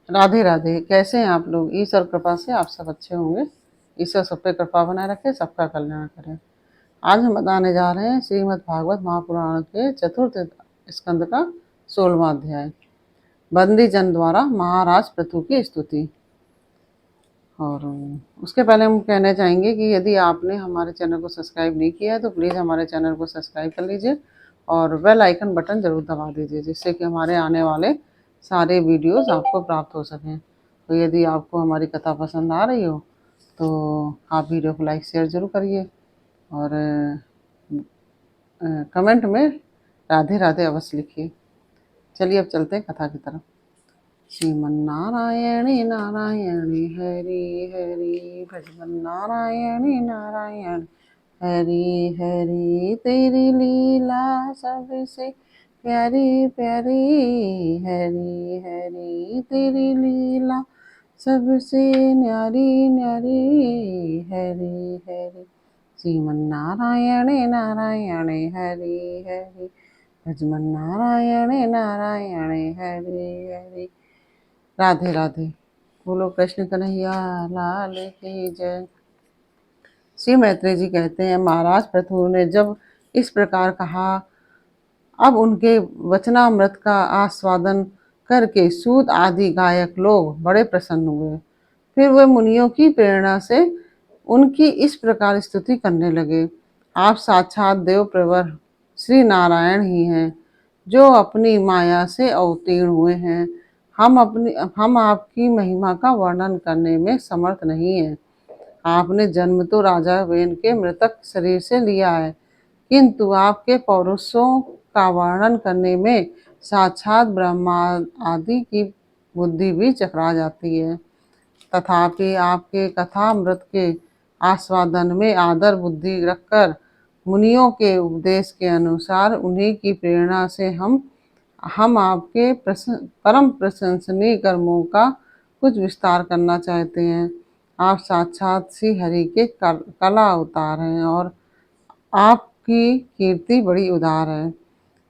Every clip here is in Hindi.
राधे राधे। कैसे हैं आप लोग? ईश्वर कृपा से आप सब अच्छे होंगे। ईश्वर सब पे कृपा बनाए रखे, सबका कल्याण करे। आज हम बताने जा रहे हैं श्रीमद् भागवत महापुराण के चतुर्थ स्कंद का 16वां अध्याय, बंदी जन द्वारा महाराज पृथु की स्तुति। और उसके पहले हम कहना चाहेंगे कि यदि आपने हमारे चैनल को सब्सक्राइब नहीं किया है तो प्लीज़ हमारे चैनल को सब्सक्राइब कर लीजिए और बेल आइकन बटन ज़रूर दबा दीजिए, जिससे कि हमारे आने वाले सारे वीडियोस आपको प्राप्त हो सकें। तो यदि आपको हमारी कथा पसंद आ रही हो तो आप वीडियो को लाइक शेयर ज़रूर करिए और कमेंट में राधे राधे अवश्य लिखिए। चलिए अब चलते हैं कथा की तरफ। श्रीमन्नारायणी नारायणी हरि हरि, भजमन्नारायणी नारायण हरि हरि। तेरी लीला सबसे प्यारी प्यारी, हरि हरि तेरी लीला सबसे न्यारी न्यारी, हरि हरि। श्रीमन्नारायणे नारायणे हरि हरि, भजमन्नारायणे नारायणे हरि हरि। राधे राधे। बोलो कृष्ण कन्हैया लाल की जय। श्री मैत्रेय जी कहते हैं, महाराज पृथु ने जब इस प्रकार कहा, अब उनके वचनामृत का आस्वादन करके सूत आदि गायक लोग बड़े प्रसन्न हुए। फिर वे मुनियों की प्रेरणा से उनकी इस प्रकार स्तुति करने लगे। आप साक्षात देव प्रवर श्री नारायण ही हैं, जो अपनी माया से अवतीर्ण हुए हैं। हम आपकी महिमा का वर्णन करने में समर्थ नहीं हैं। आपने जन्म तो राजा वेन के मृतक शरीर से लिया है, किंतु आपके पौरुषों का वर्णन करने में साक्षात ब्रह्मा आदि की बुद्धि भी चकरा जाती है। तथापि आपके कथामृत के आस्वादन में आदर बुद्धि रखकर मुनियों के उपदेश के अनुसार उन्हीं की प्रेरणा से हम आपके परम प्रशंसनीय कर्मों का कुछ विस्तार करना चाहते हैं। आप साक्षात श्री हरि के कला अवतार हैं और आपकी कीर्ति बड़ी उदार है।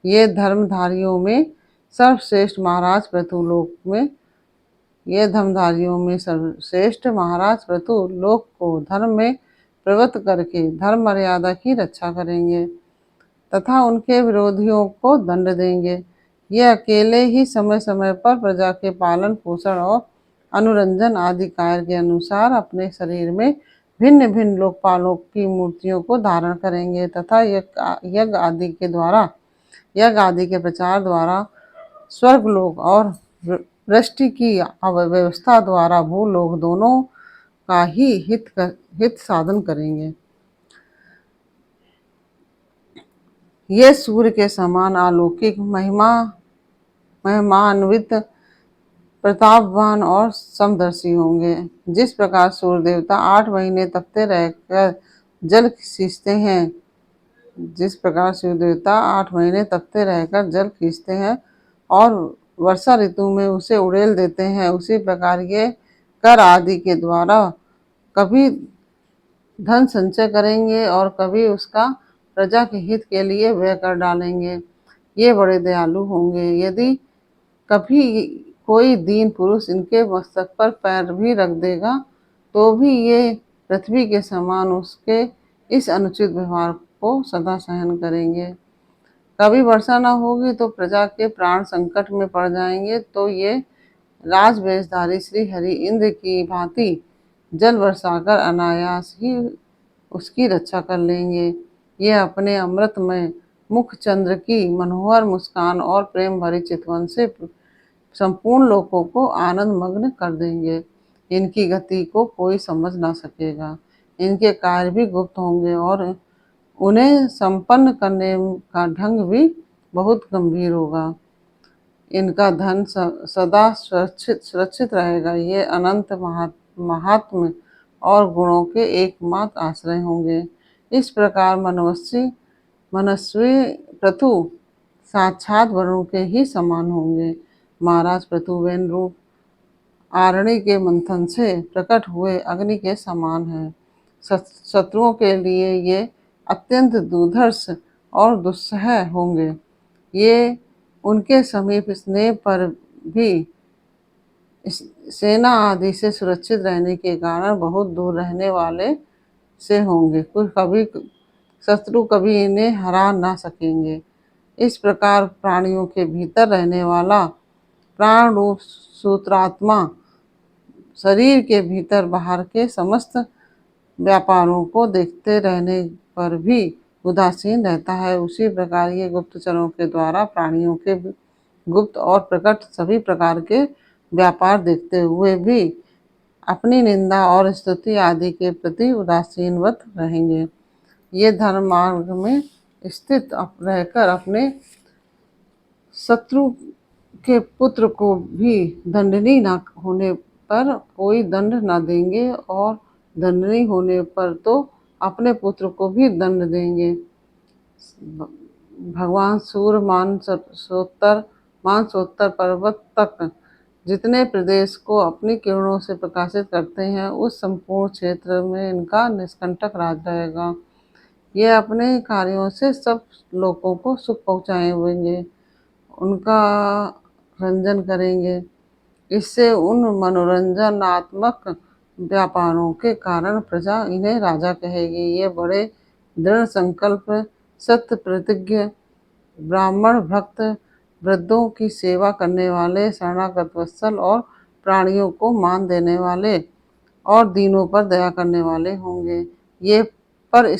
ये धर्मधारियों में सर्वश्रेष्ठ महाराज पृथुलोक में ये धर्मधारियों में सर्वश्रेष्ठ महाराज पृथु लोक को धर्म में प्रवृत्त करके धर्म मर्यादा की रक्षा करेंगे तथा उनके विरोधियों को दंड देंगे। ये अकेले ही समय समय पर प्रजा के पालन पोषण और अनुरंजन आदि कार्य के अनुसार अपने शरीर में भिन्न भिन्न लोकपालों की मूर्तियों को धारण करेंगे तथा यज्ञ आदि के प्रचार द्वारा स्वर्गलोक और वृष्टि की व्यवस्था द्वारा भूलोक दोनों का ही हित साधन करेंगे। ये सूर्य के समान अलौकिक महिमान्वित प्रतापवान और समदर्शी होंगे। जिस प्रकार सूर्य देवता 8 महीने तपते रहकर जल खींचते हैं और वर्षा ऋतु में उसे उड़ेल देते हैं, उसी प्रकार ये कर आदि के द्वारा कभी धन संचय करेंगे और कभी उसका प्रजा के हित के लिए व्यय कर डालेंगे। ये बड़े दयालु होंगे। यदि कभी कोई दीन पुरुष इनके मस्तक पर पैर भी रख देगा तो भी ये पृथ्वी के समान उसके इस अनुचित व्यवहार को सदा सहन करेंगे। कभी वर्षा न होगी तो प्रजा के प्राण संकट में पड़ जाएंगे, तो ये राजवेशधारी श्री हरि इंद्र की भांति जल बरसाकर अनायास ही उसकी रक्षा कर लेंगे। ये अपने अमृतमय मुख चंद्र की मनोहर मुस्कान और प्रेम भरी चितवन से संपूर्ण लोकों को आनंद मग्न कर देंगे। इनकी गति को कोई समझ ना सकेगा। इनके कार्य भी गुप्त होंगे और उन्हें संपन्न करने का ढंग भी बहुत गंभीर होगा। इनका धन सदा सुरक्षित रहेगा। ये अनंत महात्म और गुणों के एकमात्र आश्रय होंगे। इस प्रकार मनस्वी पृथु साक्षात वरुण के ही समान होंगे। महाराज पृथु वेन रूप आरणी के मंथन से प्रकट हुए अग्नि के समान है। शत्रुओं के लिए ये अत्यंत दुर्धर्ष और दुस्सह होंगे। ये उनके समीप स्नेह पर भी सेना आदि से सुरक्षित रहने के कारण बहुत दूर रहने वाले से होंगे। कुछ कभी शत्रु कभी इन्हें हरा ना सकेंगे। इस प्रकार प्राणियों के भीतर रहने वाला प्राण रूप सूत्रात्मा शरीर के भीतर बाहर के समस्त व्यापारों को देखते रहने पर भी उदासीन रहता है। उसी प्रकार ये गुप्तचरों के द्वारा प्राणियों के गुप्त और प्रकट सभी प्रकार के व्यापार देखते हुए भी अपनी निंदा और स्तुति आदि के प्रति उदासीनवत रहेंगे। ये धर्म मार्ग में स्थित रहकर अपने शत्रु के पुत्र को भी दंडनीय न होने पर कोई दंड न देंगे और दंडनीय होने पर तो अपने पुत्र को भी दंड देंगे। भगवान सूर्य मानसोत्तर पर्वत तक जितने प्रदेश को अपनी किरणों से प्रकाशित करते हैं, उस संपूर्ण क्षेत्र में इनका निष्कंटक राज रहेगा। ये अपने कार्यों से सब लोगों को सुख पहुँचाएंगे, उनका रंजन करेंगे। इससे उन मनोरंजनात्मक व्यापारों के कारण प्रजा इन्हें राजा कहेगी। ये बड़े दृढ़ संकल्प, सत्य प्रतिज्ञ, ब्राह्मण भक्त, वृद्धों की सेवा करने वाले, शरणागत वत्सल और प्राणियों को मान देने वाले और दीनों पर दया करने वाले होंगे। ये पर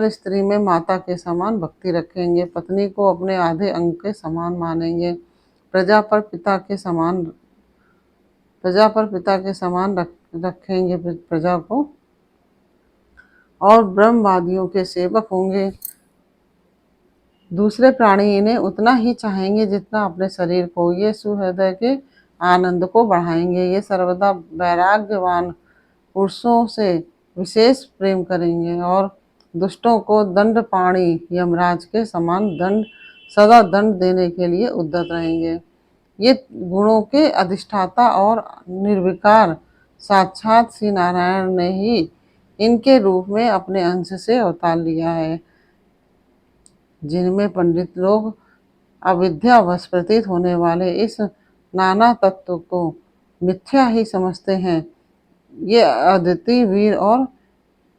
स्त्री में माता के समान भक्ति रखेंगे, पत्नी को अपने आधे अंग के समान मानेंगे, प्रजा पर पिता के समान रखेंगे प्रजा को, और ब्रह्मवादियों के सेवक होंगे। दूसरे प्राणी इन्हें उतना ही चाहेंगे जितना अपने शरीर को। ये सुहृदय के आनंद को बढ़ाएंगे। ये सर्वदा वैराग्यवान पुरुषों से विशेष प्रेम करेंगे और दुष्टों को दंडपाणी यमराज के समान सदा दंड देने के लिए उद्यत रहेंगे। ये गुणों के अधिष्ठाता और निर्विकार साक्षात श्री नारायण ने ही इनके रूप में अपने अंश से अवतार लिया है। जिनमें पंडित लोग अविद्यावश प्रतीत होने वाले इस नाना तत्व को मिथ्या ही समझते हैं, ये अद्वितीय वीर और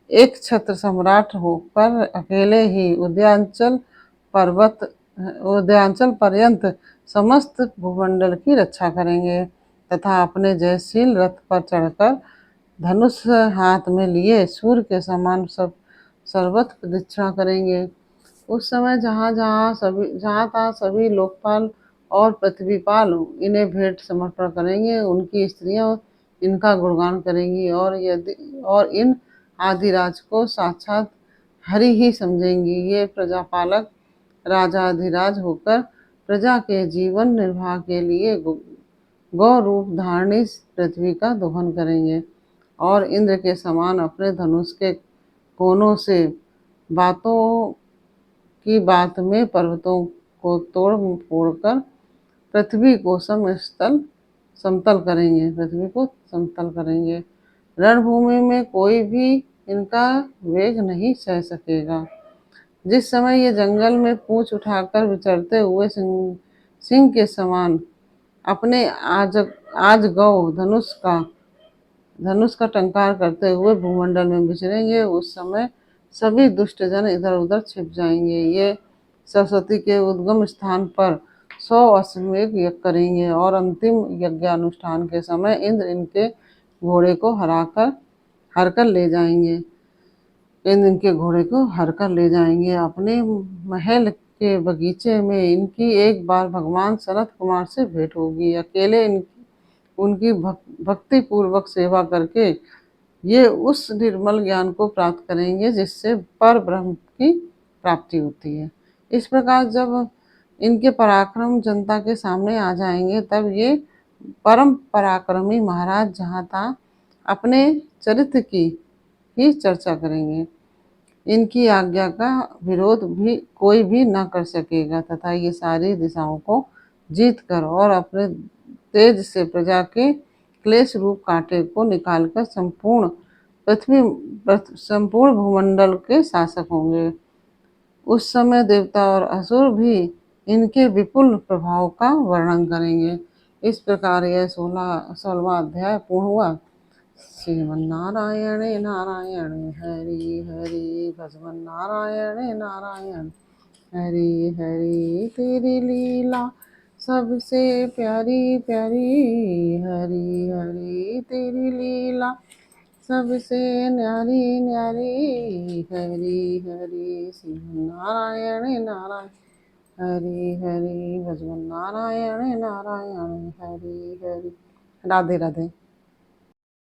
एक छत्र सम्राट होकर अकेले ही उद्यांचल पर्यंत समस्त भूमंडल की रक्षा करेंगे तथा अपने जयशील रथ पर चढ़कर धनुष हाथ में लिए सूर्य के समान सर्वत्र प्रदक्षिणा करेंगे। उस समय जहाँ तहाँ सभी लोकपाल और पृथ्वीपाल इन्हें भेंट समर्पण करेंगे। उनकी स्त्रियां इनका गुणगान करेंगी और इन आदिराज को साक्षात हरि ही समझेंगी। ये प्रजापालक राजाधिराज होकर प्रजा के जीवन निर्वाह के लिए गौ रूप धारणी पृथ्वी का दोहन करेंगे और इंद्र के समान अपने धनुष के कोनों से बातों की बात में पर्वतों को तोड़ फोड़कर पृथ्वी को समतल करेंगे। रणभूमि में कोई भी इनका वेग नहीं सह सकेगा। जिस समय ये जंगल में पूंछ उठाकर विचरते हुए सिंह के समान अपने आज गौ धनुष का टंकार करते हुए भूमंडल में विचरेंगे, उस समय सभी दुष्ट जन इधर उधर छिप जाएंगे। ये सरस्वती के उद्गम स्थान पर 100 अश्वमेध यज्ञ करेंगे और अंतिम यज्ञानुष्ठान के समय इंद्र इनके घोड़े को हरकर ले जाएंगे। अपने महल के बगीचे में इनकी एक बार भगवान सनत कुमार से भेंट होगी। अकेले उनकी भक्ति पूर्वक सेवा करके ये उस निर्मल ज्ञान को प्राप्त करेंगे जिससे पर ब्रह्म की प्राप्ति होती है। इस प्रकार जब इनके पराक्रम जनता के सामने आ जाएंगे, तब ये परम पराक्रमी महाराज जहाँ तहाँ अपने चरित्र की ही चर्चा करेंगे। इनकी आज्ञा का विरोध भी कोई भी न कर सकेगा तथा ये सारी दिशाओं को जीत कर और अपने तेज से प्रजा के क्लेश रूप कांटे को निकालकर संपूर्ण भूमंडल के शासक होंगे। उस समय देवता और असुर भी इनके विपुल प्रभाव का वर्णन करेंगे। इस प्रकार यह 16वां अध्याय पूर्ण हुआ। श्रीमन नारायण नारायण हरि हरि भजमन नारायण नारायण हरि हरि तेरी लीला सबसे प्यारी प्यारी, हरि हरि तेरी लीला सबसे न्यारी न्यारी, हरि हरि श्रीमन नारायण नारायण हरि हरि भजमन नारायण नारायण हरि हरि। राधे राधे।